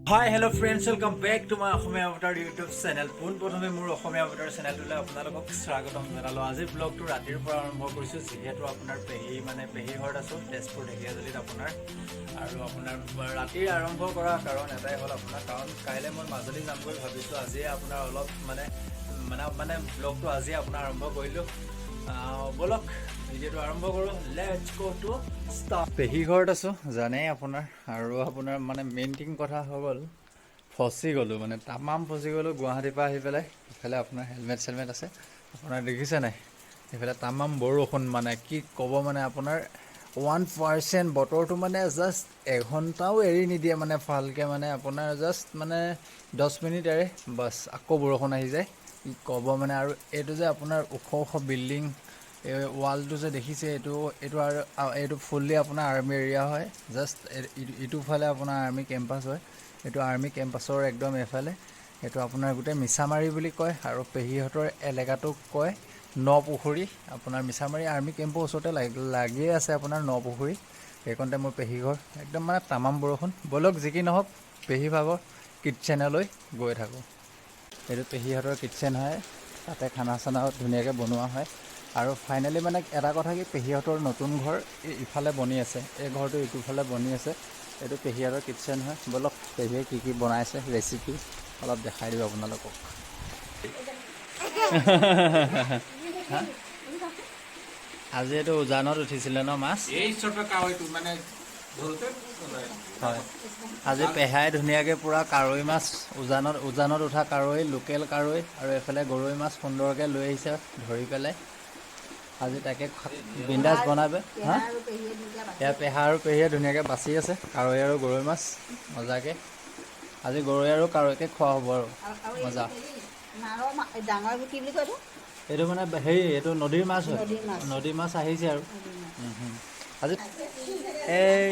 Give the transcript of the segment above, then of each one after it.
Hi, hello friends, welcome back to my Assamia Avatar YouTube channel. পোন প্ৰথমে মোৰ অসমীয়া অৱতাৰ চেনেলটোলৈ আপোনালোকক স্বাগতম জনালো। আজি ব্লগটো ৰাতিৰ পৰা আৰম্ভ কৰিছোঁ, যিহেতু আপোনাৰ পেহী ঘৰত আছোঁ, তেজপুৰ ঢেকীয়াজুলিত আপোনাৰ। আৰু আপোনাৰ ৰাতিৰ আৰম্ভ কৰাৰ কাৰণ এটাই হ'ল আপোনাৰ, কাৰণ কাইলৈ মই মাজুলী যাম বুলি ভাবিছোঁ। আজিয়ে আপোনাৰ অলপ মানে ব্লগটো আজিয়ে আপোনাৰ আৰম্ভ কৰিলোঁ। বলক ভিডিঅ'টো আৰম্ভ কৰোঁ। Let's go to start. পেহী ঘৰত আছোঁ জানেই আপোনাৰ, আৰু আপোনাৰ মেইন থিং কথা হৈ গ'ল, ফচি গ'লোঁ, তামাম ফচি গ'লোঁ গুৱাহাটীৰ পৰা আহি পেলাই। ইফালে আপোনাৰ হেলমেট চেলমেট আছে, আপোনাৰ দেখিছে নাই, এইফালে তামাম বৰষুণ, কি ক'ব আপোনাৰ 1% বতৰটো জাষ্ট এঘণ্টাও এৰি নিদিয়ে, ভালকৈ আপোনাৰ জাষ্ট 10 মিনিট এৰে, বাছ আকৌ বৰষুণ আহি যায়। কি ক'ব আৰু এইটো যে আপোনাৰ ওখ ওখ বিল্ডিং, এই ৱালটো যে দেখিছে, এইটো ফুল্লি আপোনাৰ আৰ্মি এৰিয়া হয়। জাষ্ট ইটো ফালে আপোনাৰ আৰ্মি কেম্পাছ হয়, এইটো আৰ্মি কেম্পাছৰ একদম এইফালে এইটো আপোনাৰ গোটেই মিছামাৰী বুলি কয়, আৰু পেহীহঁতৰ এলেকাটোক কয় নপুখুৰী। আপোনাৰ মিছামাৰী আৰ্মি কেম্পৰ ওচৰতে লাগিয়ে আছে আপোনাৰ নপুখুৰী, সেইকণতে মোৰ পেহী ঘৰ। একদম তামাম বৰষুণ। ব'লক যি কি নহওক, পেহী ভাগৰ কিটচেনলৈ গৈ থাকোঁ। এইটো পেহীহঁতৰ কিটচেন হয়, তাতে খানা চানাও ধুনীয়াকৈ বনোৱা হয়। আৰু ফাইনেলি এটা কথা কি, পেহীহঁতৰ নতুন ঘৰ ইফালে বনি আছে, এই ঘৰটো ইটোফালে বনি আছে। এইটো পেহীহঁতৰ কিটচেন হয়। ব'লক পেহীয়ে কি কি বনাইছে ৰেচিপি অলপ দেখাই দিওঁ আপোনালোকক। আজি এইটো উজানত উঠিছিলে ন মাছ? হয়, আজি পেহাই ধুনীয়াকৈ পূৰা কাৱৈ মাছ, উজানত উঠা কাৱৈ, লোকেল কাৱৈ, আৰু এইফালে গৰৈ মাছ সুন্দৰকৈ লৈ আহিছে ধৰি পেলাই। আজি তাকে বিন্দাছ বনাবে। হা, এয়া পেহা আৰু পেহীয়ে ধুনীয়াকৈ বাচি আছে কাৱৈ আৰু গৰৈ মাছ মজাকৈ। আজি গৰৈ আৰু কাৱৈকে খোৱা হ'ব আৰু মজা। এইটো এইটো নদীৰ মাছ হয়, নদীৰ মাছ আহিছে আৰু আজি। এই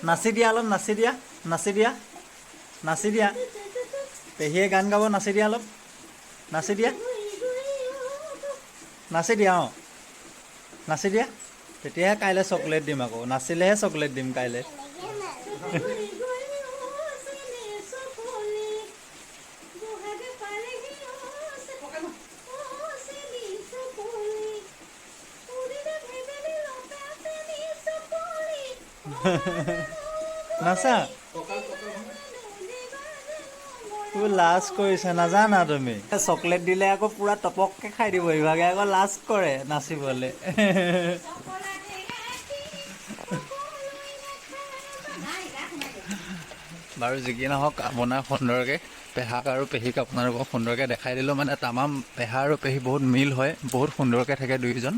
নাচি দিয়া, অলপ নাচি দিয়া, নাচি দিয়া, নাচি দিয়া, পেহীয়ে গান গাব, নাচি দিয়া, অলপ নাচি দিয়া, নাচি দিয়া, অঁ নাচি দিয়া, তেতিয়াহে কাইলৈ চকলেট দিম। আকৌ নাচিলেহে চকলেট দিম কাইলৈ। নাচা, তুমি লাজ কৰিছা, নাজানা তুমি। চকলেট দিলে আকৌ পুৰা টপককৈ খাই দিব, ইভাগে আকৌ লাজ কৰে নাচিবলৈ। বাৰু যি কি নহওক, আপোনাৰ সুন্দৰকৈ পেহাক আৰু পেহীক আপোনালোকক সুন্দৰকৈ দেখাই দিলোঁ। তামাম পেহা আৰু পেহী বহুত মিল হয়, বহুত সুন্দৰকৈ থাকে দুয়োজন।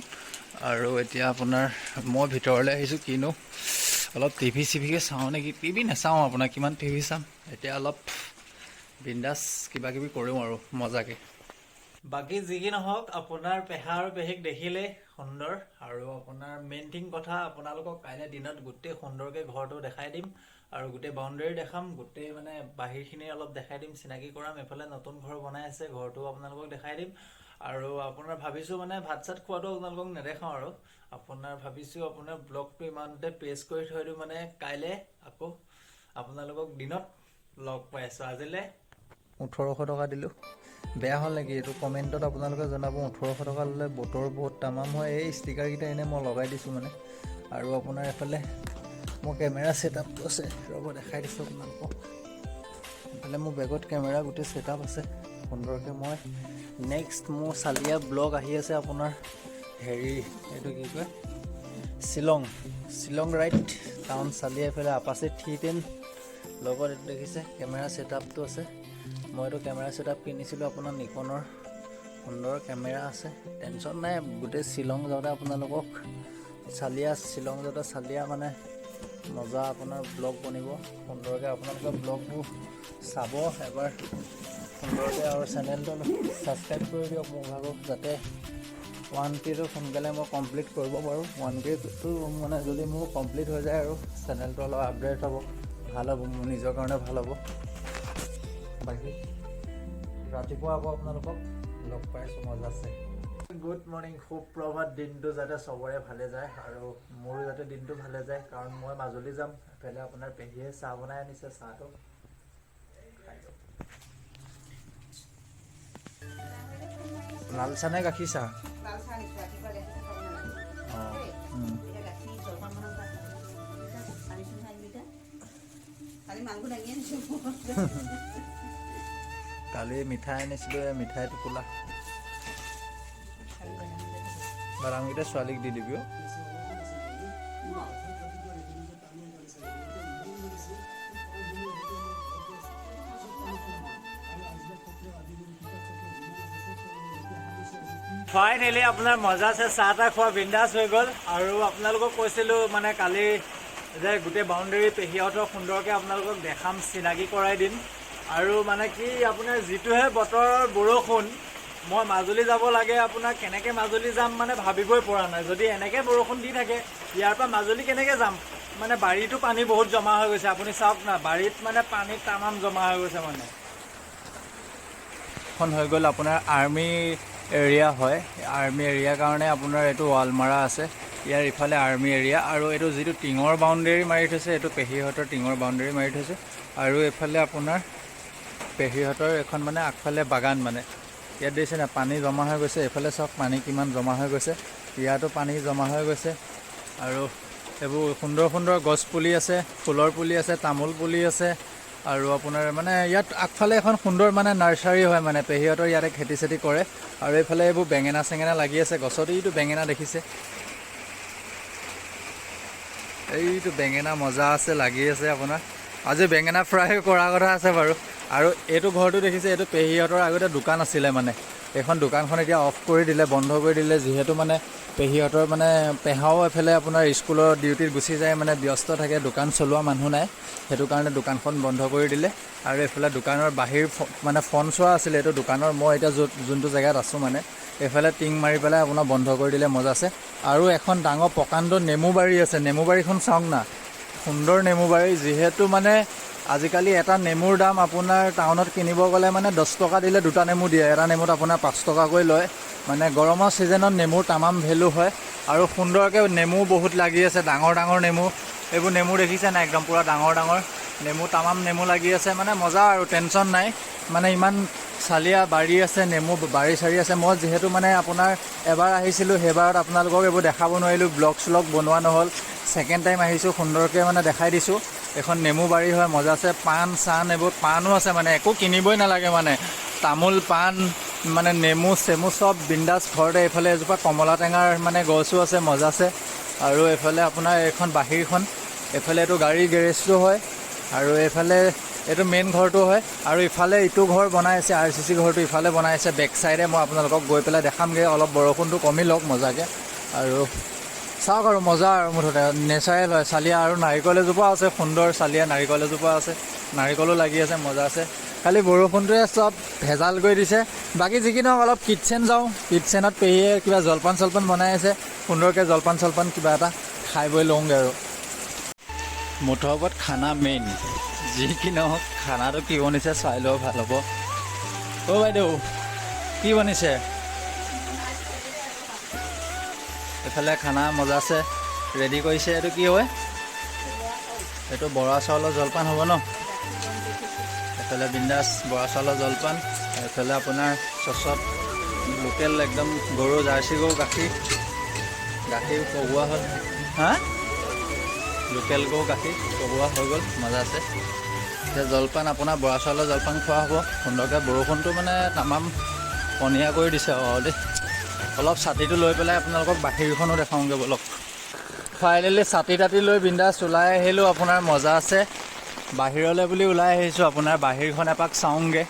আৰু এতিয়া আপোনাৰ মই ভিতৰলৈ আহিছোঁ, কিনো অলপ টিভি চিভিকে চাওঁ নেকি। টিভি নাচাওঁ, আপোনাৰ কিমান টিভি চাম। এতিয়া অলপ বিন্দাছ কিবা কিবি কৰোঁ আৰু মজাকৈ। বাকী যি কি নহওক, আপোনাৰ পেহা আৰু পেহীক দেখিলেই সুন্দৰ। আৰু আপোনাৰ মেইন থিং কথা, আপোনালোকক কাইলৈ দিনত গোটেই সুন্দৰকৈ ঘৰটো দেখাই দিম, আৰু গোটেই বাউণ্ডেৰী দেখাম, গোটেই বাহিৰখিনি অলপ দেখাই দিম, চিনাকি কৰাম। এইফালে নতুন ঘৰ বনাই আছে, ঘৰটো আপোনালোকক দেখাই দিম। আৰু আপোনাৰ ভাবিছোঁ ভাত চাত খোৱাটো আপোনালোকক নেদেখাওঁ, আৰু আপোনাৰ ভাবিছোঁ আপোনাৰ ব্লগটো ইমানতে পেজ কৰি থৈ দিওঁ, কাইলৈ আকৌ আপোনালোকক দিনত লগ পাই আছোঁ। আজিলৈ 1800 টকা দিলোঁ, বেয়া হ'ল নেকি এইটো কমেণ্টত আপোনালোকে জনাব। 1800 টকা ল'লে বতৰ বহুত তামাম হয়। এই ষ্টিকাৰকেইটা এনেই মই লগাই দিছোঁ আৰু আপোনাৰ এইফালে মোৰ কেমেৰা ছেটআপটো আছে, ৰ'ব দেখাই দিছোঁ আপোনালোকক। এইফালে মোৰ বেগত কেমেৰা গোটেই ছেটআপ আছে সুন্দৰকৈ। মই নেক্সট মোৰ চালিয়া ব্লগ আহি আছে আপোনাৰ, এইটো কি কয়, শ্বিলং ৰাইড, টাউন চালিয়া, এইফালে আপাচি 310 লগত। এইটো দেখিছে কেমেৰা ছেটআপটো আছে। মই এইটো কেমেৰা ছেটআপ কিনিছিলোঁ আপোনাৰ নিকনৰ, সুন্দৰ কেমেৰা আছে, টেনশ্যন নাই। গোটেই শ্বিলং যাওঁতে আপোনালোকক শ্বিলং যাওঁতে চালিয়া মজা আপোনাৰ ব্লগ বনিব সুন্দৰকৈ। আপোনালোকে ব্লগবোৰ চাব এবাৰ সুন্দৰকৈ, আৰু চেনেলটো ছাবস্ক্ৰাইব কৰি দিয়ক মোৰ ভাগক, যাতে 1K সোনকালে মই কমপ্লিট কৰিব পাৰোঁ। 1Kটো যদি মোৰ কমপ্লিট হৈ যায় আৰু চেনেলটো অলপ আপডেট হ'ব, ভাল হ'ব, মোৰ নিজৰ কাৰণে ভাল হ'ব। বাকী ৰাতিপুৱা আকৌ আপোনালোকক লগ পাইছোঁ, মজা আছে। গুড মৰ্ণিং, সুপ্ৰভাত। দিনটো যাতে চবৰে ভালে যায়, আৰু মোৰো যাতে দিনটো ভালে যায়, কাৰণ মই মাজুলী যাম। এফালে আপোনাৰ পেহীয়ে চাহ বনাই আনিছে, চাহটো লাল চাহ নে গাখীৰ চাহ? লাল চাহ নিচা ৰাতিপুৱা গাখীৰ খাব নালাগে অঁ এতিয়া গাখীৰ জলপান বনাম আনিছোঁ নহয় দুইটা কালি মাংস দাঙি আনিছোঁ কালি মিঠাই আনিছিলোঁ মিঠাই টোপোলা বাদামকেইটা ছোৱালীক দি দিবি অ'। ফাইনেলি আপোনাৰ মজা আছে চাহ তাহ খোৱা বিন্দাছ হৈ গ'ল আৰু আপোনালোকক কৈছিলোঁ মানে কালি যে গোটেই বাউণ্ডেৰী পেহীহঁতক সুন্দৰকৈ আপোনালোকক দেখাম চিনাকি কৰাই দিম আৰু মানে কি আপোনাৰ যিটোহে বতৰৰ বৰষুণ মই মাজুলী যাব লাগে আপোনাৰ কেনেকৈ মাজুলী যাম মানে ভাবিবই পৰা নাই যদি এনেকৈ বৰষুণ দি থাকে ইয়াৰ পৰা মাজুলী কেনেকৈ যাম মানে বাৰীতো পানী বহুত জমা হৈ গৈছে আপুনি চাওক না বাৰীত মানে পানী তামাম জমা হৈ গৈছে মানে এখন হৈ গ'ল আপোনাৰ আৰ্মি এৰিয়া হয় আৰ্মি এৰিয়াৰ কাৰণে আপোনাৰ এইটো ৱাল মাৰা আছে ইয়াৰ ইফালে আৰ্মি এৰিয়া আৰু এইটো যিটো টিঙৰ বাউণ্ডেৰী মাৰি থৈছে এইটো পেহীহঁতৰ টিঙৰ বাউণ্ডেৰী মাৰি থৈছে আৰু এইফালে আপোনাৰ পেহীহঁতৰ এখন মানে আগফালে বাগান মানে ইয়াত দেখিছে না পানী জমা হৈ গৈছে এইফালে চাওক পানী কিমান জমা হৈ গৈছে ইয়াতো পানী জমা হৈ গৈছে আৰু এইবোৰ সুন্দৰ সুন্দৰ গছ পুলি আছে ফুলৰ পুলি আছে তামোল পুলি আছে আৰু আপোনাৰ মানে ইয়াত আগফালে এখন সুন্দৰ মানে নাৰ্চাৰী হয় মানে পেহীহঁতৰ ইয়াতে খেতি চেতি কৰে আৰু এইফালে এইবোৰ বেঙেনা চেঙেনা লাগি আছে গছত এইটো বেঙেনা দেখিছে এইটো বেঙেনা মজা আছে লাগি আছে আপোনাৰ আজি বেঙেনা ফ্ৰাই কৰা কথা আছে বাৰু আৰু এইটো ঘৰটো দেখিছে এইটো পেহীহঁতৰ আগতে দোকান আছিলে মানে এইখন দোকানখন এতিয়া অফ কৰি দিলে বন্ধ কৰি দিলে যিহেতু মানে পেহীহঁতৰ মানে পেহাও এফালে আপোনাৰ স্কুলৰ ডিউটিত গুচি যায় মানে ব্যস্ত থাকে দোকান চলোৱা মানুহ নাই সেইটো কাৰণে দোকানখন বন্ধ কৰি দিলে আৰু এইফালে দোকানৰ বাহিৰ মানে ফোন চোৱা আছিলে এইটো দোকানৰ মই এতিয়া যোনটো জেগাত আছোঁ মানে এইফালে টিং মাৰি পেলাই আপোনাৰ বন্ধ কৰি দিলে মজা আছে আৰু এখন ডাঙৰ প্ৰকাণ্ড নেমু বাৰী আছে নেমু বাৰীখন চাওক না সুন্দৰ নেমু বাৰী যিহেতু মানে আজিকালি এটা নেমুৰ দাম আপোনাৰ টাউনত কিনিব গ'লে মানে 10 টকা দিলে দুটা নেমু দিয়ে এটা নেমুত আপোনাৰ 5 টকাকৈ লয় মানে গৰমৰ ছিজনত নেমুৰ তামাম ভেলু হয় আৰু সুন্দৰকৈ নেমু বহুত লাগি আছে ডাঙৰ ডাঙৰ নেমু এইবোৰ নেমু দেখিছে না একদম পূৰা ডাঙৰ ডাঙৰ নেমু তামাম নেমু লাগি আছে মানে মজা আৰু টেনশ্যন নাই মানে ইমান চালিয়া বাৰী আছে নেমু বাৰী চাৰী আছে মই যিহেতু মানে আপোনাৰ এবাৰ আহিছিলোঁ সেইবাৰত আপোনালোকক এইবোৰ দেখাব নোৱাৰিলোঁ ব্লগ শ্লগ বনোৱা নহ'ল ছেকেণ্ড টাইম আহিছোঁ সুন্দৰকৈ মানে দেখাই দিছোঁ এখন নেমু বাৰী হয় মজা আছে পাণ চান এইবোৰ পাণো আছে মানে একো কিনিবই নালাগে মানে তামোল পাণ মানে নেমু চেমু চব বিন্দাছ ঘৰতে এইফালে এজোপা কমলা টেঙাৰ মানে গছো আছে মজা আছে আৰু এইফালে আপোনাৰ এইখন বাহিৰখন এইফালে এইটো গাড়ীৰ গেৰেজটো হয় আৰু এইফালে এইটো মেইন ঘৰটো হয় আৰু ইফালে ইটো ঘৰ বনাই আছে RCC ঘৰটো ইফালে বনাই আছে বেক চাইডে মই আপোনালোকক গৈ পেলাই দেখামগৈ অলপ বৰষুণটো কমি লওক মজাকৈ আৰু চাওক আৰু মজা আৰু মুঠতে নেচাৰেল হয় চালিয়া আৰু নাৰিকল এজোপা আছে সুন্দৰ চালিয়া নাৰিকল এজোপা আছে নাৰিকলো লাগি আছে মজা আছে খালি বৰষুণটোৱে চব ভেজাল কৰি দিছে বাকী যি কি নহওক অলপ কিটচেন যাওঁ কিটচেনত পেহীয়ে কিবা জলপান চলপান বনাই আছে সুন্দৰকৈ জলপান চলপান কিবা এটা খাই বৈ লওঁগৈ আৰু মুঠৰ ওপৰত খানা মেইন যি কি নহওক খানাটো কি বনিছে চাই লওঁ ভাল হ'ব অ' বাইদেউ কি বনিছে এইফালে খানা মজা আছে ৰেডি কৰিছে এইটো কি হয় এইটো বৰা চাউলৰ জলপান হ'ব ন এইফালে বিন্দাছ বৰা চাউলৰ জলপান এইফালে আপোনাৰ চচত লোকেল একদম গৰু জাৰ্চি গৰু গাখীৰ পগোৱা হ'ল হা লোকেল গৰু গাখীৰ পগোৱা হৈ গ'ল মজা আছে এতিয়া জলপান আপোনাৰ বৰা চাউলৰ জলপান খোৱা হ'ব সুন্দৰকৈ বৰষুণটো মানে তামাম পনীয়া কৰি দিছে দেই অলপ ছাতিটো লৈ পেলাই আপোনালোকক বাহিৰখনো দেখাওঁগৈ বলক ফাইনেলি ছাতি তাতি লৈ বিন্দাছ ওলাই আহিলোঁ আপোনাৰ মজা আছে বাহিৰলৈ বুলি ওলাই আহিছোঁ আপোনাৰ বাহিৰখন এপাক চাওঁগৈ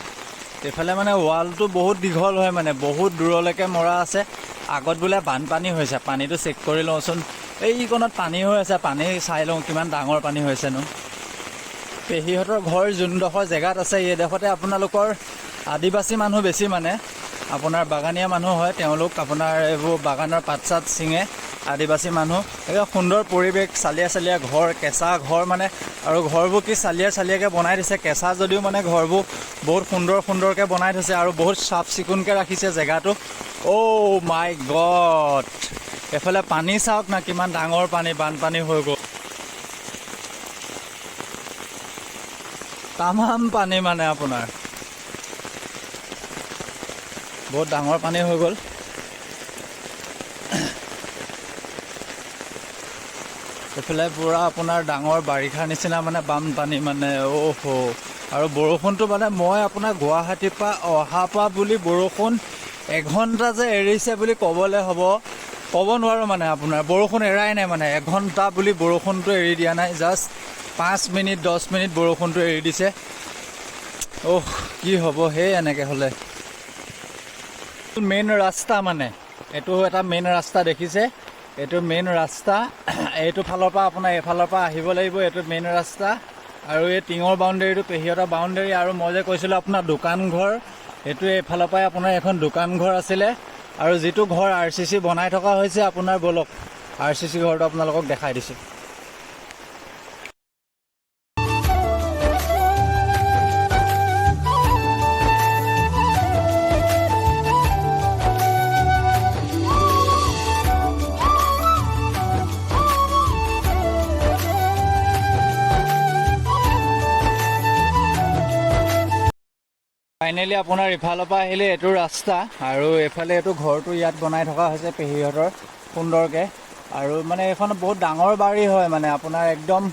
এইফালে মানে ৱালটো বহুত দীঘল হয় মানে বহুত দূৰলৈকে মৰা আছে আগত বোলে বানপানী হৈছে পানীটো চেক কৰি লওঁচোন এইকণত পানী হৈ আছে পানী চাই লওঁ কিমান ডাঙৰ পানী হৈছেনো পেহীহঁতৰ ঘৰ যোনডোখৰ জেগাত আছে এইডোখৰতে আপোনালোকৰ আদিবাসী মানুহ বেছি মানে আপোনাৰ বাগানীয়া মানুহ হয় তেওঁলোক আপোনাৰ এইবোৰ বাগানৰ পাত চাত ছিঙে আদিবাসী মানুহ একদম সুন্দৰ পৰিৱেশ চালিয়া ঘৰ কেঁচা ঘৰ মানে আৰু ঘৰবোৰ কি চালিয়াকৈ বনাই দিছে কেঁচা যদিও মানে ঘৰবোৰ বহুত সুন্দৰকৈ বনাই থৈছে আৰু বহুত চাফ চিকুণকৈ ৰাখিছে জেগাটো অ' মাই গড এইফালে পানী চাওক না কিমান ডাঙৰ পানী বানপানী হৈ গ'ল তামাম পানী মানে আপোনাৰ বহুত ডাঙৰ পানী হৈ গ'ল। এইফালে পূৰা আপোনাৰ ডাঙৰ বাৰিষাৰ নিচিনা মানে বানপানী মানে আৰু বৰষুণটো মানে মই আপোনাৰ গুৱাহাটীৰ পৰা অহাৰ পৰা বুলি বৰষুণ এঘণ্টা যে এৰিছে বুলি ক'ব নোৱাৰোঁ মানে আপোনাৰ বৰষুণ এৰাই নাই মানে এঘণ্টা বুলি বৰষুণটো এৰি দিয়া নাই, জাষ্ট 5 মিনিট 10 মিনিট বৰষুণটো এৰি দিছে। কি হ'ব সেই এনেকৈ হ'লে। মেইন ৰাস্তা মানে এইটো এটা মেইন ৰাস্তা দেখিছে, এইটো মেইন ৰাস্তা। এইটো ফালৰ পৰা আপোনাৰ এইফালৰ পৰা আহিব লাগিব, এইটো মেইন ৰাস্তা। আৰু এই টিঙৰ বাউণ্ডেৰীটো পেহীহঁতৰ বাউণ্ডেৰী। আৰু মই যে কৈছিলোঁ আপোনাৰ দোকান ঘৰ, এইটো এইফালৰ পৰাই আপোনাৰ এখন দোকান ঘৰ আছিলে। আৰু যিটো ঘৰ RCC বনাই থকা হৈছে আপোনাৰ বলক RCC ঘৰটো আপোনালোকক দেখাই দিছোঁ। ফাইনেলি আপোনাৰ ইফালৰ পৰা আহিলে এইটো ৰাস্তা, আৰু এইফালে এইটো ঘৰটো ইয়াত বনাই থকা হৈছে পেহীহঁতৰ সুন্দৰকৈ। আৰু মানে এইখন বহুত ডাঙৰ বাৰী হয় মানে আপোনাৰ একদম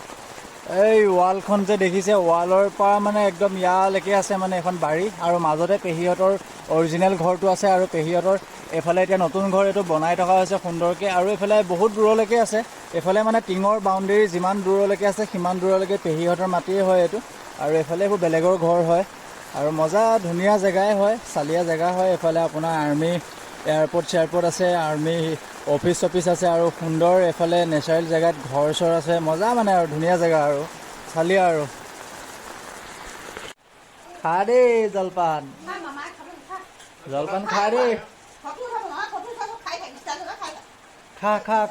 এই ৱালখন যে দেখিছে, ৱালৰ পৰা মানে একদম ইয়ালৈকে আছে মানে এখন বাৰী। আৰু মাজতে পেহীহঁতৰ অৰিজিনেল ঘৰটো আছে, আৰু পেহীহঁতৰ এইফালে এতিয়া নতুন ঘৰ এইটো বনাই থকা হৈছে সুন্দৰকৈ। আৰু এইফালে বহুত দূৰলৈকে আছে, এইফালে মানে টিঙৰ বাউণ্ডেৰী যিমান দূৰলৈকে আছে সিমান দূৰলৈকে পেহীহঁতৰ মাটিয়ে হয় এইটো। আৰু এইফালে এইবোৰ বেলেগৰ ঘৰ হয়। আৰু মজা ধুনীয়া জেগাই হয়, চালিয়া জেগা হয়। এইফালে আপোনাৰ আৰ্মি এয়াৰপৰ্ট আছে, আৰ্মি অফিচ আছে, আৰু সুন্দৰ এইফালে নেচাৰেল জেগাত ঘৰ চৰ আছে, মজা মানে আৰু ধুনীয়া জেগা আৰু চালিয়া। আৰু খা দেই জলপান, জলপান খা দেই,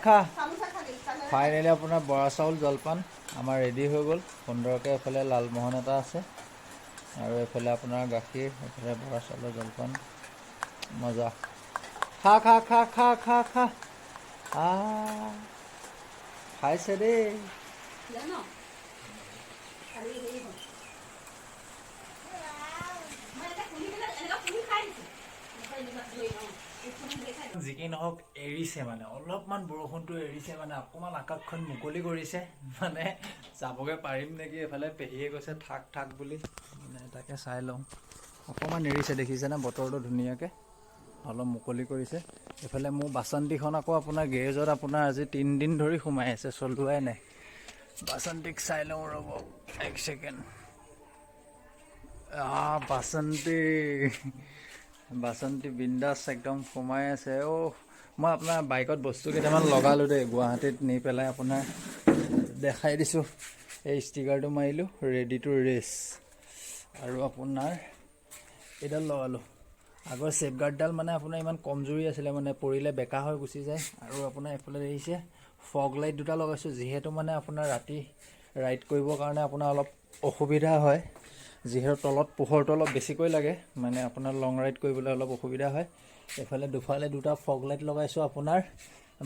খা। ফাইনেলি আপোনাৰ বৰা চাউল জলপান আমাৰ ৰেডি হৈ গ'ল সুন্দৰকৈ। এইফালে লালমোহন এটা আছে, আৰু এইফালে আপোনাৰ গাখীৰ, এইফালে বৰা চাউলৰ জলপান, মজা। খা খাইছে দেই। যি কি নহওক এৰিছে মানে অলপমান বৰষুণটো এৰিছে মানে অকণমান আকাশখন মুকলি কৰিছে মানে যাবগৈ পাৰিম নেকি। এইফালে পেহীয়ে কৈছে থাক বুলি, মানে তাকে চাই লওঁ। অকণমান এৰিছে দেখিছেনে, বতৰটো ধুনীয়াকৈ অলপ মুকলি কৰিছে। এইফালে মোৰ বাচন্তিখন আকৌ আপোনাৰ গেৰেজত আপোনাৰ আজি 3 দিন ধৰি সোমাই আছে, চলোৱাই নাই। বাচন্তিক চাই লওঁ ৰ'ব 1 ছেকেণ্ড। বাচন্তি বিন্দাছ একদম সোমাই আছে। মই আপোনাৰ বাইকত বস্তু কেইটামান লগালোঁ দেই, গুৱাহাটীত নি পেলাই আপোনাৰ দেখাই দিছোঁ। এই ষ্টিকাৰটো মাৰিলোঁ, ৰেডি টু ৰেচ। আৰু আপোনাৰ এইডাল লগালোঁ, আগৰ ছেফগাৰ্ডডাল মানে আপোনাৰ ইমান কমজুৰি আছিলে, মানে পৰিলে বেকা হৈ গুচি যায়। আৰু আপোনাৰ এইফালে দেখিছে ফগ লাইট দুটা লগাইছোঁ, যিহেতু মানে আপোনাৰ ৰাতি ৰাইড কৰিবৰ কাৰণে আপোনাৰ অলপ অসুবিধা হয়, যিহেতু তলত পোহৰটো অলপ বেছিকৈ লাগে, মানে আপোনাৰ লং ৰাইড কৰিবলৈ অলপ অসুবিধা হয়। এইফালে দুফালে দুটা ফগ লাইট লগাইছোঁ আপোনাৰ,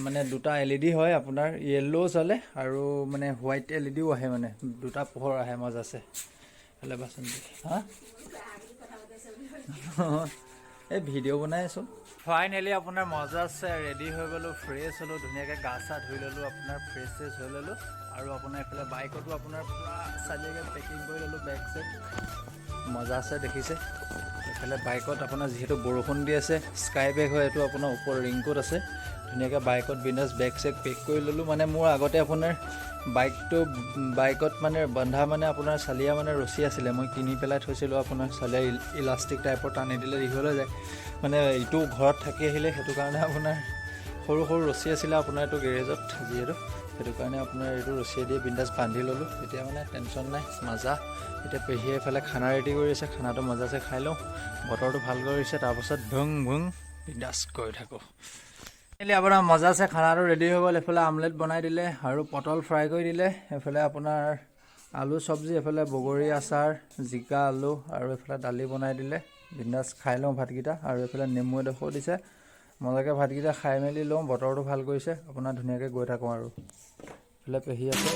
মানে দুটা LED হয় আপোনাৰ, য়েল্ল' জ্বলে আৰু মানে হোৱাইট LEDও আহে, মানে দুটা পোহৰ আহে, মজা আছে। এইফালে বাচন্তি এই ভিডিঅ' বনাই আছোঁ। ফাইনেলি আপোনাৰ মজা আছে, ৰেডি হৈ গ'লোঁ, ফ্ৰেছ হ'লোঁ, ধুনীয়াকৈ গা চা ধুই ল'লোঁ, আপোনাৰ ফ্ৰেছ হৈ ল'লোঁ। আৰু আপোনাৰ এইফালে বাইকতো আপোনাৰ পূৰা চালিয়াকৈ পেকিং কৰি ল'লোঁ, বেগ চেগ মজা আছে দেখিছে। এইফালে বাইকত আপোনাৰ যিহেতু বৰষুণ দি আছে, স্কাই বেগ হয় এইটো, আপোনাৰ ওপৰ ৰিংকোট আছে, ধুনীয়াকৈ বাইকত বিন্দাছ বেগ চেগ পেক কৰি ল'লোঁ। মানে মোৰ আগতে আপোনাৰ বাইকত মানে বন্ধা মানে আপোনাৰ চালিয়া মানে ৰছী আছিলে, মই কিনি পেলাই থৈছিলোঁ আপোনাৰ চালিয়া ইলাষ্টিক টাইপৰ, টানি দিলে দীঘল হৈ যায়। মানে ইটো ঘৰত থাকি আহিলে, সেইটো কাৰণে আপোনাৰ সৰু ৰছী আছিলে আপোনাৰ এইটো গেৰেজত, যিহেতু সেইটো কাৰণে আপোনাৰ এইটো ৰছীয়ে দিয়ে বিন্দাছ বান্ধি ল'লোঁ। এতিয়া মানে টেনশ্যন নাই, মজা। এতিয়া পেহীয়ে এইফালে খানা ৰেডি কৰি আছে, খানাটো মজাছে খাই লওঁ, বতৰটো ভাল কৰিছে, তাৰপাছত ভুং বিন্দাছ গৈ থাকোঁ। আপোনাৰ মজা আছে, খানাটো ৰেডি হৈ গ'ল। এইফালে আমলেট বনাই দিলে আৰু পটল ফ্ৰাই কৰি দিলে। এইফালে আপোনাৰ আলু চব্জি, এইফালে বগৰী আচাৰ, জিকা আলু, আৰু এইফালে দালি বনাই দিলে। বিন্দাছ খাই লওঁ ভাতকেইটা, আৰু এইফালে নেমু এডোখৰ দিছে, মজাকৈ ভাতকেইটা খাই মেলি লওঁ, বতৰটো ভাল কৰিছে, আপোনাৰ ধুনীয়াকৈ গৈ থাকোঁ। আৰু এইফালে পেহী আছে।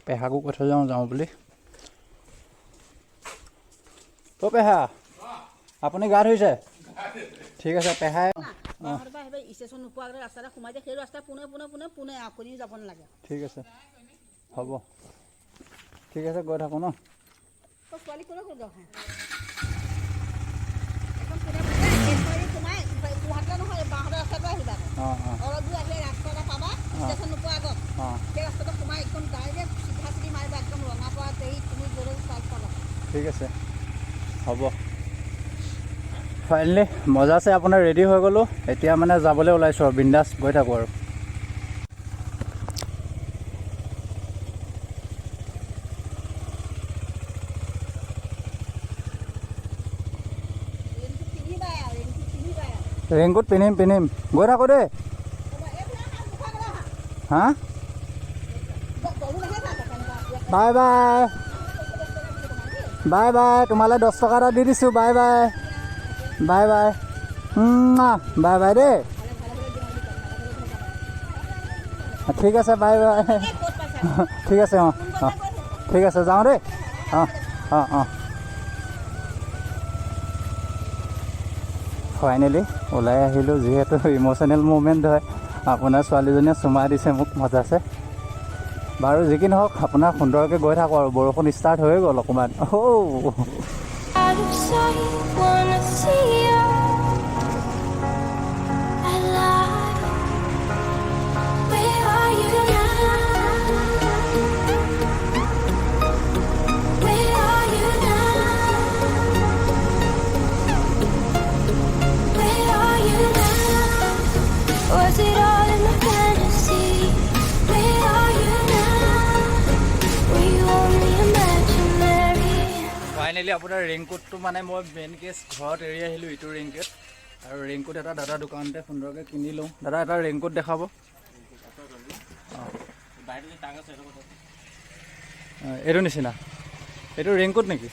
পেহাকো কৈ থৈ যাওঁ বুলি। অ' পেহা আপুনি গা ধুইছে? ঠিক আছে পেহাই ষ্টেচন নোপোৱাকৈ ৰাস্তাতে সোমাই যায়, সেই ৰাস্তা পোনে আপুনি যাব নালাগে। ঠিক আছে হ'ব, ঠিক আছে গৈ থাকোঁ ন। ছোৱালী কোনে কোন নহয় বাঁহৰ ৰাস্তাটো আহিবা অলপ দূৰ আহিলে ৰাস্তা এটা পাবা, ষ্টেচন নোপোৱা আগত সেই ৰাস্তাটো সোমাই একদম ডাইৰেক্ট চিধা চিধি মাৰিবা, একদম ৰঙাপৰা দেৰি তুমি গ'লে চাইজ পাবা। ঠিক আছে হ'ব। ফাইনেলি মজা আছে আপোনাৰ ৰেডি হৈ গ'লোঁ, এতিয়া মানে যাবলৈ ওলাইছোঁ আৰু বিন্দাছ গৈ থাকোঁ আৰু। ৰেইনকোট পিন্ধিম গৈ থাকোঁ দেই। হা বাই বাই বাই বাই, তোমালৈ 10 টকা এটা দি দিছোঁ। Bye bye bye bye bye bye দেই। ঠিক আছে বাই বাই। ঠিক আছে অঁ অঁ ঠিক আছে যাওঁ দেই। অঁ অঁ অঁ ফাইনেলি ওলাই আহিলোঁ, যিহেতু ইম'চনেল মুভমেণ্ট হয়। আপোনাৰ ছোৱালীজনীয়ে চুমা দিছে মোক, মজা আছে বাৰু। যি কি নহওক আপোনাৰ সুন্দৰকৈ গৈ থাকোঁ আৰু। বৰষুণ ষ্টাৰ্ট হৈ গ'ল অকণমান। Was it all in my fantasy? Where are you now? Were you only imaginary? Finally আপোনাৰ ৰেইনকোটটো মানে মই মেইন কেছ ঘৰত এৰি আহিলোঁ, ইটো ৰেইনকোট। আৰু ৰেইনকোট এটা দাদা দোকানতে সুন্দৰকৈ কিনি লওঁ। দাদা এটা ৰেইনকোট দেখাব। এইটো নিচিনা এইটো ৰেইনকোট নেকি?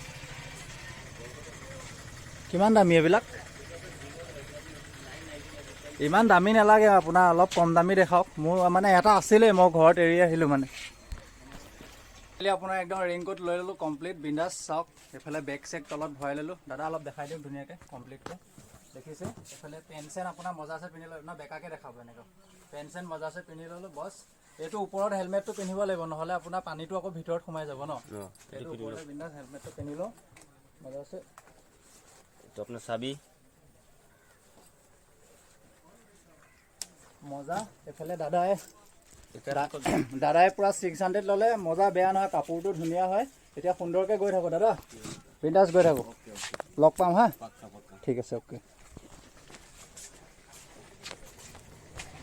কিমান দামী এইবিলাক? ইমান দামী নালাগে আপোনাৰ, অলপ কম দামী দেখাওক। মোৰ মানে এটা আছিলেই, মই ঘৰত এৰি আহিলোঁ মানে। আপোনাৰ একদম ৰেইনকোট লৈ ল'লোঁ কমপ্লিট বিন্দাছ। চাওক এইফালে বেগ চেগ তলত ভৰাই ল'লোঁ। দাদা অলপ দেখাই দিওঁ ধুনীয়াকৈ কমপ্লিটকৈ, দেখিছে? এইফালে পেণ্ট চেণ্ট আপোনাৰ মজাছে পিন্ধি ল'লোঁ ন, বেকাকৈ দেখাব এনেকৈ। পেণ্ট চেণ্ট মজাছে পিন্ধি ল'লোঁ বছ। এইটো ওপৰত হেলমেটটো পিন্ধিব লাগিব, নহ'লে আপোনাৰ পানীটো আকৌ ভিতৰত সোমাই যাব ন। এইটো ওপৰতে বিন্দাছ হেলমেটটো পিন্ধি লওঁ মজাছে। এইটো আপোনাৰ চাবি মজা। এইফালে দাদাই পূৰা 600 ল'লে, মজা বেয়া নহয়, কাপোৰটো ধুনীয়া হয়। এতিয়া সুন্দৰকৈ গৈ থাকোঁ দাদা, বিন্দাছ গৈ থাকোঁ। লগ পাম হা, ঠিক আছে অ'কে।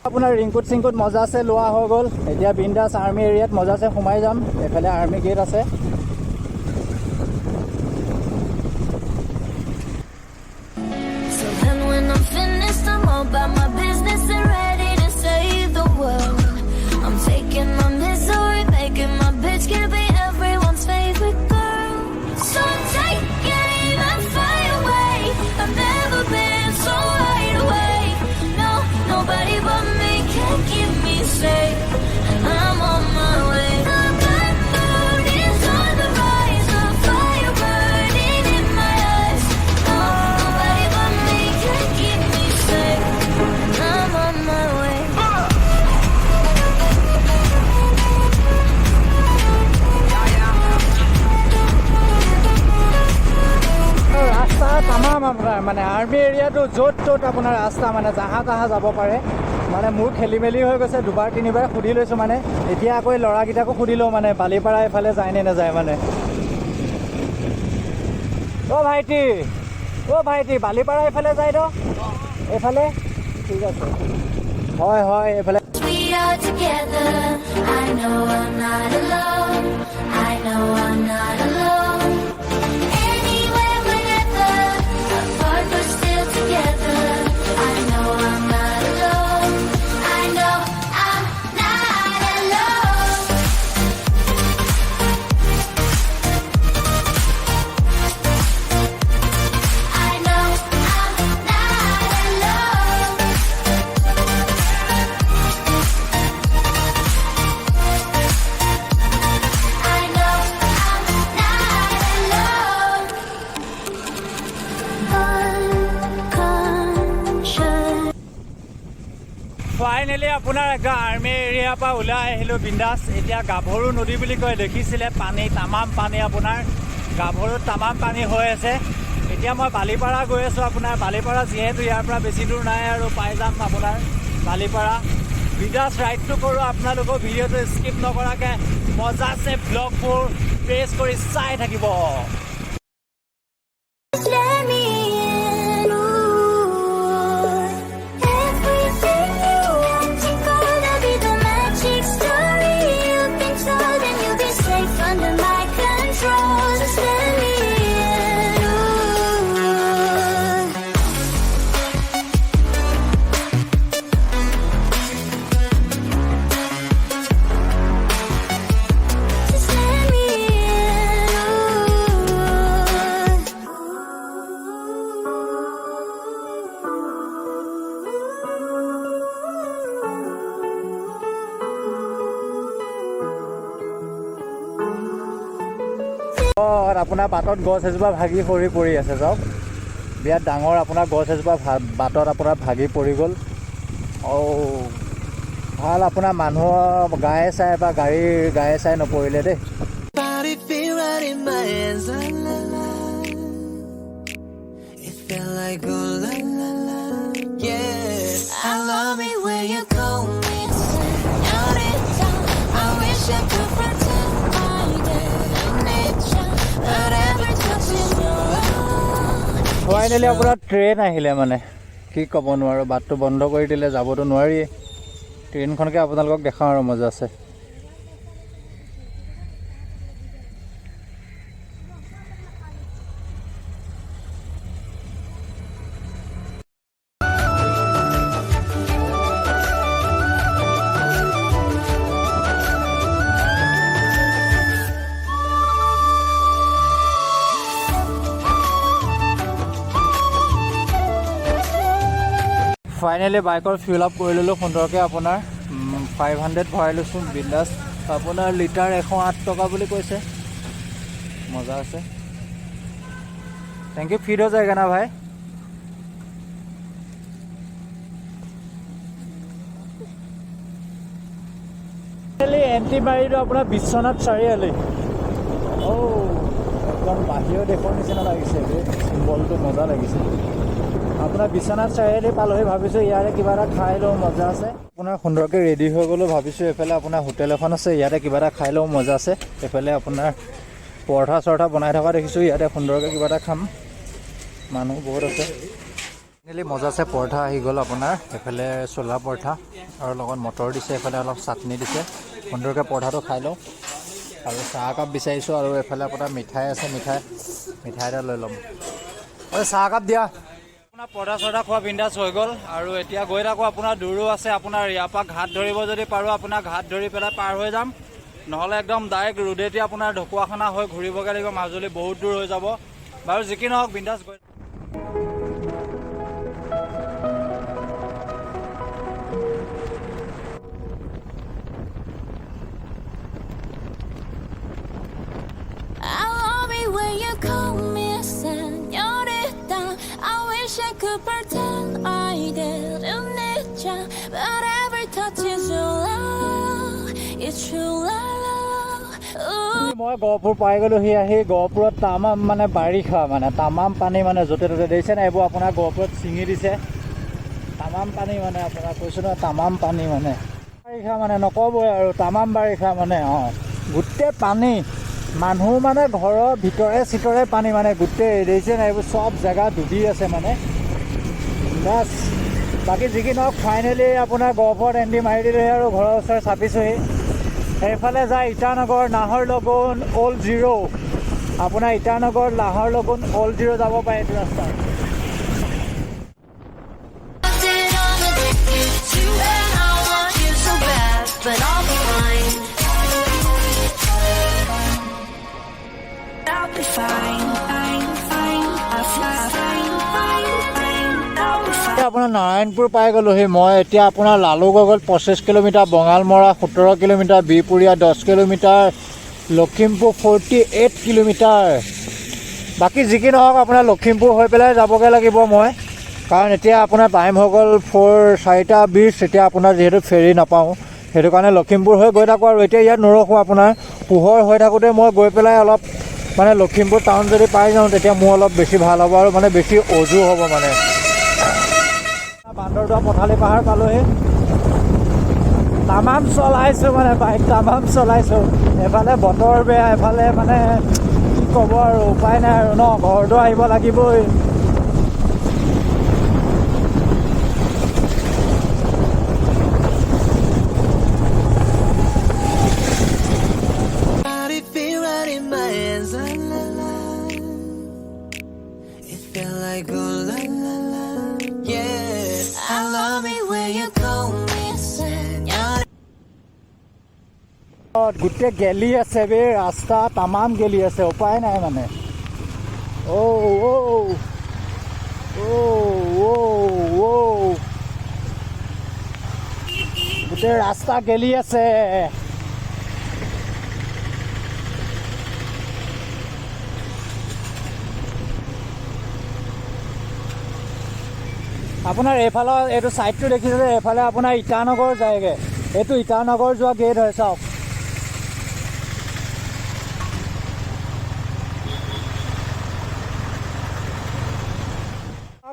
আপোনাৰ ৰেইনকোট চিংকোট মজা আছে লোৱা হৈ গ'ল। এতিয়া বিন্দাছ আৰ্মি এৰিয়াত মজাছে সোমাই যাম। এইফালে আৰ্মি গেট আছে। So then when I'm finished, I'm all about my business and ready to save the world. I'm taking my misery, making my bitch can be everyone's favorite girl. So take aim and fly away. I've never been so wide awake. No, nobody but me can keep me safe. I'm on my way. The bad mood is on the rise, a fire burning in my eyes. No, nobody but me can keep me safe. I'm on my way. ৰাস্তা তামাম আপোনাৰ মানে army এৰিয়াটো য'ত ত'ত আপোনাৰ ৰাস্তা মানে জাহা তাহা যাব পাৰে। মানে মোৰ খেলি মেলি হৈ গৈছে, দুবাৰ তিনিবাৰ সুধি লৈছোঁ মানে। এতিয়া আকৌ ল'ৰাকেইটাকো সুধি লওঁ মানে বালিপাৰা এইফালে যায় নে নাযায় মানে। অ' ভাইটি বালিপাৰা এইফালে যায় ন? এইফালে ঠিক আছে, হয় এইফালে। We are together. I know I'm not alone. I know I'm not alone. Anywhere, whenever, apart but still together. I know I'm not alone. I know I'm not alone. I know I'm not alone. Finally আপোনাৰ army এৰিয়াৰ পৰা ওলাই আহিলোঁ বিন্দাছ। এতিয়া গাভৰু নদী বুলি কয়, দেখিছিলে পানী, তামাম পানী, আপোনাৰ গাভৰুত তামাম পানী হৈ আছে। এতিয়া মই বালিপাৰা গৈ আছোঁ। আপোনাৰ বালিপাৰা যিহেতু ইয়াৰ পৰা বেছি দূৰ নাই আৰু পাই যাম আপোনাৰ বালিপাৰা। বিন্দাছ ৰাইডটো কৰোঁ, আপোনালোকৰ ভিডিঅ'টো স্কিপ নকৰাকৈ মজাছে ব্লগবোৰ প্ৰেছ কৰি চাই থাকিব। Let me in, ooh. Everything you want is gonna be the magic story you've been told, and you'll be safe under my control. Just let me in, ooh. Just let me in, আপোনাৰ বাটত গছ এজোপা ভাগি সৰি পৰি আছে। চাওক, বিৰাট ডাঙৰ আপোনাৰ গছ এজোপা বাটত আপোনাৰ ভাগি পৰি গ'ল। ভাল আপোনাৰ মানুহৰ গায়ে চাই বা গাড়ীৰ গায়ে চাই নপৰিলে দেই। Body feel right in my hands, la la la. It felt like oh la la la, yeah. I love it when you call me señorita. I wish I could pretend I didn't need you, but every touch is your love. Finally আপোনাৰ train আহিলে, মানে কি ক'ব নোৱাৰোঁ, বাটটো বন্ধ কৰি দিলে, যাবতো নোৱাৰিয়ে। ট্ৰেইনখনকে আপোনালোকক দেখাওঁ আৰু মজা আছে। ফাইনেলি বাইকৰ ফিউল আপ কৰি ল'লোঁ সুন্দৰকৈ। আপোনাৰ 500 ভৰাই লৈছোঁ বিন্দাছ। আপোনাৰ লিটাৰ 108 টকা বুলি কৈছে, মজা আছে। Thank U. ফিড হৈ যায়গা না ভাই? এণ্ট্ৰি মাৰিলোঁ আপোনাৰ বিশ্বনাথ চাৰিআলি। একদম বাহিৰৰ দেশৰ নিচিনা লাগিছে, চিম্বলটো মজা লাগিছে। আপোনাৰ বিশ্বনাথ চাৰিআলি পালোহি, ভাবিছোঁ ইয়াৰে কিবা এটা খাই লওঁ, মজা আছে। আপোনাৰ সুন্দৰকৈ ৰেডি হৈ গ'লোঁ, ভাবিছোঁ এইফালে আপোনাৰ হোটেল এখন আছে, ইয়াতে কিবা এটা খাই লওঁ, মজা আছে। এইফালে আপোনাৰ পৰঠা চৰঠা বনাই থকা দেখিছোঁ, ইয়াতে সুন্দৰকৈ কিবা এটা খাম, মানুহ বহুত আছে। ফাইনেলি মজা আছে, পৰঠা আহি গ'ল আপোনাৰ। এইফালে চোলা পৰঠা আৰু লগত মটৰ দিছে, এইফালে অলপ চাটনি দিছে। সুন্দৰকৈ পৰঠাটো খাই লওঁ আৰু চাহ একাপ বিচাৰিছোঁ। আৰু এইফালে আপোনাৰ মিঠাই আছে, মিঠাই এটা লৈ ল'ম। চাহ একাপ দিয়া। আপোনাৰ পৰঠা চৰঠা খোৱা বিন্দাছ হৈ গ'ল আৰু এতিয়া গৈ থাকোঁ। আপোনাৰ দূৰো আছে, আপোনাৰ ইয়াৰ পৰা ঘাট ধৰিব যদি পাৰোঁ, আপোনাৰ ঘাট ধৰি পেলাই পাৰ হৈ যাম, নহ'লে একদম ডাইৰেক্ট ৰোডেদি আপোনাৰ ঢকুৱাখানা হৈ ঘূৰিবগৈ লাগিব, মাজুলী বহুত দূৰ হৈ যাব। বাৰু যি কি নহওক বিন্দাছ গৈ। I love it when you call me señorita. I wish I could pretend I didn't need you, but every touch is your love. It's true love. Ooh. মই গহপুৰ পাই গ'লোহি। আহি গহপুৰত তামাম মানে বাৰিষা, মানে তামাম পানী, মানে য'তে ত'তে দেখিছে নাই, এইবোৰ আপোনাৰ গহপুৰত ছিঙি দিছে, তামাম পানী, মানে আপোনাৰ কৈছোঁ নহয়, তামাম পানী, মানে বাৰিষা মানে নক'বই আৰু, তামাম বাৰিষা মানে। গোটেই পানী, মানুহ মানে ঘৰৰ ভিতৰে চিতৰে পানী, মানে গোটেই দেখিছে নাই, এইবোৰ চব জেগা ডুবি আছে মানে বাছ। বাকী যি কি নহওক ফাইনেলি আপোনাৰ গহপুৰত এণ্ট্ৰি মাৰি দিলোঁহি আৰু ঘৰৰ ওচৰত চাপিছোঁহি। এইফালে যায় ইটানগৰ, নাহৰলগুন, অল্ড জিৰ'। আপোনাৰ ইটানগৰ, নাহৰলগুন, অল্ড জিৰ' যাব পাৰে এইটো ৰাস্তাত। Did all addicted to and I want you so bad, but I'll be fine. I'll be fine, fine, fine. I'll fly, fine, fine, fine. I'll be fine. আপোনাৰ নাৰায়ণপুৰ পাই গ'লোহি মই। এতিয়া আপোনাৰ লালুগগল 25 kilometre, Bongalmora 17 kilometre, Bihpuria 10 kilometre, Lakhimpur 48 kilometre. বাকী যি কি নহওক আপোনাৰ লখিমপুৰ হৈ পেলাই যাবগৈ লাগিব মই। কাৰণ এতিয়া আপোনাৰ টাইম হৈ গ'ল 4:20 এতিয়া আপোনাৰ যিহেতু ফেৰী নাপাওঁ সেইটো কাৰণে লখিমপুৰ হৈ গৈ থাকোঁ আৰু এতিয়া ইয়াত নৰখোঁ আপোনাৰ পোহৰ হৈ থাকোঁতে মই গৈ পেলাই অলপ মানে লখিমপুৰ টাউন যদি পাই যাওঁ তেতিয়া মোৰ অলপ বেছি ভাল হ'ব আৰু মানে বেছি অজু হ'ব মানে বান্দৰদোৱা পথালি পাহাৰ পালোহি তামাম চলাইছোঁ মানে বাইক তামাম চলাইছোঁ এফালে বতৰ বেয়া এফালে মানে কি ক'ব আৰু উপায় নাই আৰু ন ঘৰতো আহিব লাগিবই Body feel right in my hands, la la la. It felt like oh la la la, yeah. I love it when you call me señor. গোটেই গেলি আছে বে ৰাস্তা তামাম গেলি আছে উপায় নাই মানে গোটেই ৰাস্তা গেলি আছে আপোনাৰ এইফালৰ এইটো ছাইডটো দেখিছে যে এইফালে আপোনাৰ ইটানগৰ যায়গৈ এইটো ইটানগৰ যোৱা গেট হয় চাওক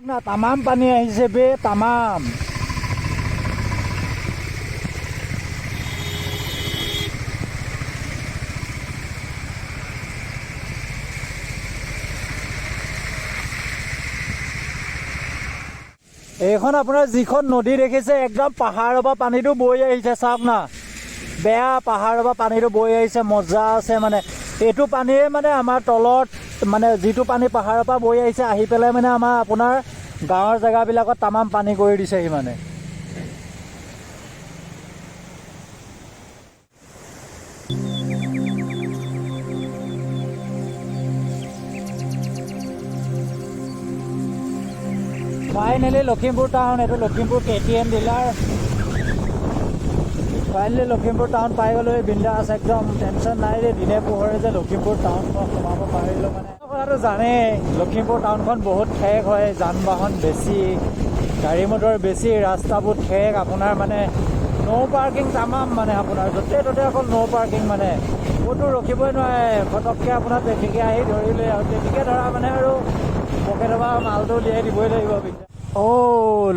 না তামাম পানী আহিছে বে তামাম এইখন আপোনাৰ যিখন নদী দেখিছে একদম পাহাৰৰ পৰা পানীটো বৈ আহিছে চাওক না বেয়া পাহাৰৰ পৰা পানীটো বৈ আহিছে মজা আছে মানে এইটো পানীয়ে মানে আমাৰ তলত মানে যিটো পানী পাহাৰৰ পৰা বৈ আহিছে আহি পেলাই মানে আমাৰ আপোনাৰ গাঁৱৰ জেগাবিলাকত তামাম পানী কৰি দিছেহি মানে ফাইনেলি লখিমপুৰ টাউন এইটো Lakhimpur KTM dealer finally Lakhimpur town পাই গ'লো বিন্দাছ একদম টেনশ্যন নাই যে দিনে পোহৰে যে লখিমপুৰ টাউনখন সোমাব পাৰিলোঁ মানে কথাটো জানেই লখিমপুৰ টাউনখন বহুত ঠেক হয় যান বাহন বেছি গাড়ী মটৰ বেছি ৰাস্তাবোৰ ঠেক আপোনাৰ মানে ন' পাৰ্কিং তামাম মানে আপোনাৰ য'তে ত'তে অকল ন' পাৰ্কিং মানে ক'তো ৰখিবই নোৱাৰে ফটককৈ আপোনাৰ ট্ৰেফিকে আহি ধৰিলে আৰু ট্ৰেফিকে ধৰা মানে আৰু পকেটৰ পৰা মালটো উলিয়াই দিবই লাগিব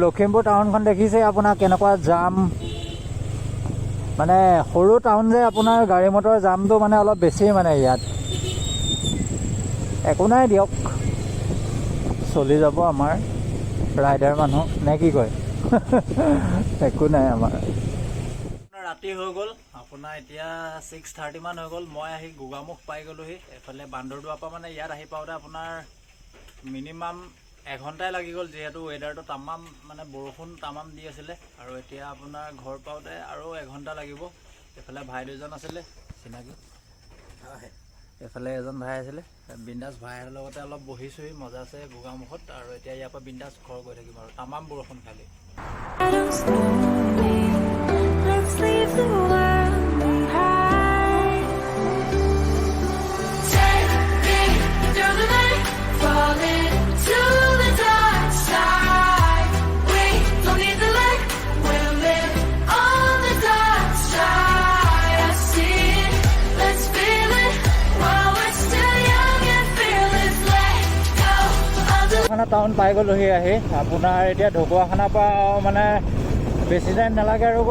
লখিমপুৰ টাউনখন দেখিছে আপোনাৰ কেনেকুৱা জাম মানে সৰু টাউন যে আপোনাৰ গাড়ী মটৰ জামটো মানে অলপ বেছি মানে ইয়াত একো নাই দিয়ক চলি যাব আমাৰ ৰাইডাৰ মানুহ নে কি কয় একো নাই আমাৰ ৰাতি হৈ গ'ল আপোনাৰ এতিয়া 6:30 মান হৈ গ'ল মই আহি গোগামুখ পাই গ'লোহি এফালে বান্দৰদোৱাৰ পৰা মানে ইয়াত আহি পাওঁতে আপোনাৰ মিনিমাম এঘণ্টাই লাগি গ'ল যিহেতু ৱেডাৰটো তামাম মানে বৰষুণ তামাম দি আছিলে আৰু এতিয়া আপোনাৰ ঘৰ পাওঁতে আৰু এঘণ্টা লাগিব এইফালে ভাই দুজন আছিলে চিনাকি এইফালে এজন ভাই আছিলে বিন্দাছ ভাইৰ লগতে অলপ বহিছোঁহি মজা আছে গোগামুখত আৰু এতিয়া ইয়াৰ পৰা বিন্দাছ ঘৰ গৈ থাকিম আৰু তামাম বৰষুণ খালি Let's leave the world behind. Take me through the night, falling to the dark side. We don't need the light, we'll live on the dark side. I see it, let's feel it while we're still young and fearless. Let go of the town পাই গ'লোহি আহি আপোনাৰ এতিয়া ঢকুৱাখানাৰ পৰা মানে বেছি time নালাগে আৰু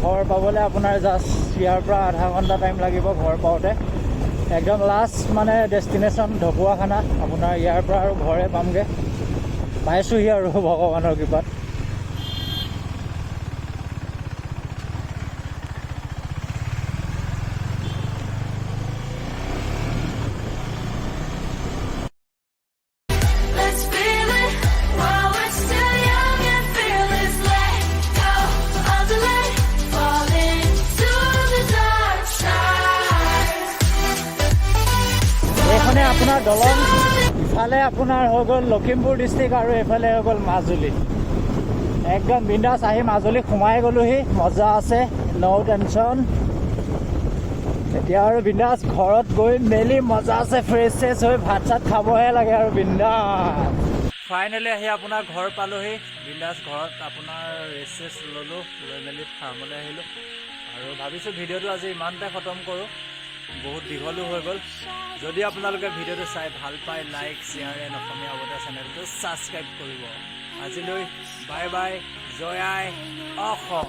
ঘৰ পাবলৈ আপোনাৰ জাষ্ট ইয়াৰ পৰা আধা ঘণ্টা টাইম লাগিব ঘৰ পাওঁতে একদম লাষ্ট মানে ডেষ্টিনেশ্যন ঢকুৱাখানা আপোনাৰ ইয়াৰ পৰা আৰু ঘৰে পামগৈ পাইছোঁহি আৰু ভগৱানৰ কৃপাত Let's feel it while we're still young and fearless. Let go of the light, fall into the dark side. এইখনে আপোনাৰ দলং ইফালে আপোনাৰ হৈ গ'ল লখিমপুৰ ডিষ্ট্ৰিক্ট আৰু এইফালে হৈ গ'ল মাজুলী একদম বিন্দাছ আহি মাজুলী সোমাই গ'লোহি মজা আছে ন' টেনশ্যন এতিয়া আৰু বিন্দাছ ঘৰত গৈ মেলি মজা আছে ফ্ৰেছ হৈ ভাত চাত খাবহে লাগে আৰু বিন্দাছ ফাইনেলি আহি আপোনাৰ ঘৰ পালোহি বিন্দাছ ঘৰত আপোনাৰ ৰেষ্ট ল'লোঁ লৈ মেলি ফাৰ্মলৈ আহিলোঁ আৰু ভাবিছোঁ ভিডিঅ'টো আজি ইমানতে খতম কৰোঁ বহুত দীঘলো হৈ গ'ল যদি আপোনালোকে ভিডিঅ'টো চাই ভাল পায় লাইক শ্বেয়াৰ এণ্ড অসমীয়া অৱতাৰ চেনেলটো ছাবস্ক্ৰাইব কৰিব আজিলৈ বাই বাই জয় আই অসম